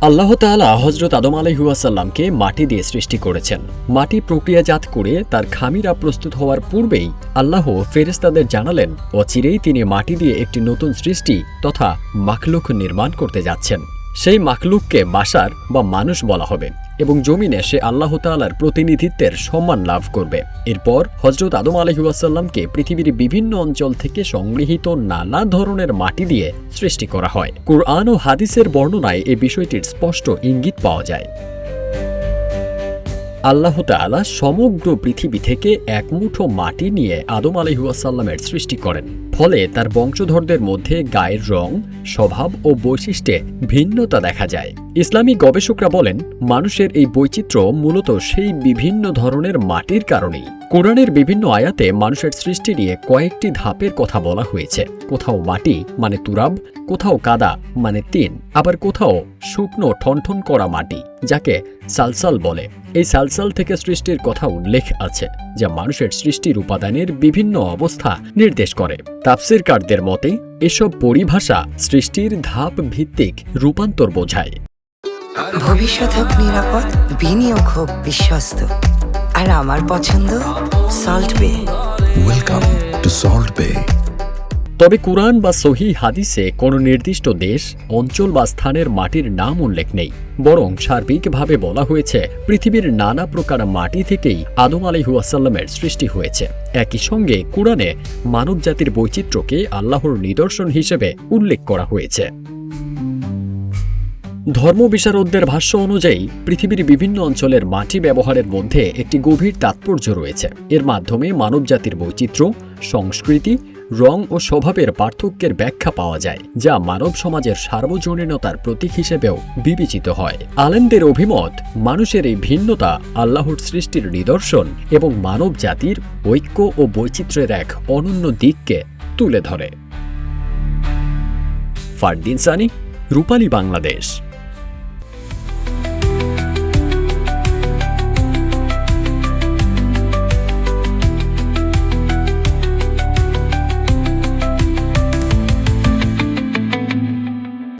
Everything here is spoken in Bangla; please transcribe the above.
আল্লাহ তাআলা হযরত আদম আলাইহিসসালামকে মাটি দিয়ে সৃষ্টি করেছেন। মাটি প্রক্রিয়াজাত করে তার খামিরা প্রস্তুত হওয়ার পূর্বেই আল্লাহ ফেরেশতাদের জানালেন অচিরেই তিনি মাটি দিয়ে একটি নতুন সৃষ্টি তথা মাখলুক নির্মাণ করতে যাচ্ছেন। সেই মাখলুককে বাশার বা মানুষ বলা হবে এবং জমিনে সে আল্লাহ তাআলার প্রতিনিধিত্বের সম্মান লাভ করবে। এরপর হযরত আদম আলাইহিসসালামকে পৃথিবীর বিভিন্ন অঞ্চল থেকে সংগৃহীত নানা ধরনের মাটি দিয়ে সৃষ্টি করা হয়। কুরআন ও হাদিসের বর্ণনায় এই বিষয়টির স্পষ্ট ইঙ্গিত পাওয়া যায়। আল্লাহ তাআলা সমগ্র পৃথিবী থেকে এক মুঠো মাটি নিয়ে আদম আলাইহিসসালামের সৃষ্টি করেন। ফলে তার বংশধরদের মধ্যে গায়ের রং, স্বভাব ও বৈশিষ্ট্যে ভিন্নতা দেখা যায়। ইসলামী গবেষকরা বলেন, মানুষের এই বৈচিত্র্য মূলত সেই বিভিন্ন ধরনের মাটির কারণেই। কোরআনের বিভিন্ন আয়াতে মানুষের সৃষ্টি নিয়ে কয়েকটি ধাপের কথা বলা হয়েছে। কোথাও মাটি মানে তুরাব, কোথাও কাদা মানে তিন, আবার কোথাও শুকনো ঠনঠন করা মাটি যাকে সালসাল বলে। এই সালসাল থেকে সৃষ্টির কথা উল্লেখ আছে, যা মানুষের সৃষ্টির উপাদানের বিভিন্ন অবস্থা নির্দেশ করে। তাফসীরকারদের মতে এসব পরিভাষা সৃষ্টির ধাপ ভিত্তিক রূপান্তর বোঝায়। ভবিষ্যৎ হোক নিরাপদ, বিনিয়োগ হোক বিশ্বস্ত, আর আমার পছন্দ সল্ট বে। ওয়েলকাম টু সল্ট বে। তবে কুরআন বা সহিহ হাদিসে কোনো নির্দিষ্ট দেশ, অঞ্চল বা স্থানের মাটির নাম উল্লেখ নেই। বরং সার্বিকভাবে বলা হয়েছে পৃথিবীর নানা প্রকার মাটি থেকেই আদম আলাইহিসসালামের সৃষ্টি হয়েছে। একই সঙ্গে কুরআনে মানবজাতির বৈচিত্র্যকে আল্লাহর নিদর্শন হিসেবে উল্লেখ করা হয়েছে। ধর্মবিশারদদের ভাষ্য অনুযায়ী পৃথিবীর বিভিন্ন অঞ্চলের মাটি ব্যবহারের মধ্যে একটি গভীর তাৎপর্য রয়েছে। এর মাধ্যমে মানবজাতির বৈচিত্র্য, সংস্কৃতি, রং ও স্বভাবের পার্থক্যের ব্যাখ্যা পাওয়া যায়, যা মানব সমাজের সার্বজনীনতার প্রতীক হিসেবেও বিবেচিত হয়। আলেমদের অভিমত, মানুষের এই ভিন্নতা আল্লাহর সৃষ্টির নিদর্শন এবং মানব জাতির ঐক্য ও বৈচিত্র্যের এক অনন্য দিককে তুলে ধরে। ফারদিন সানি, রূপালী বাংলাদেশ।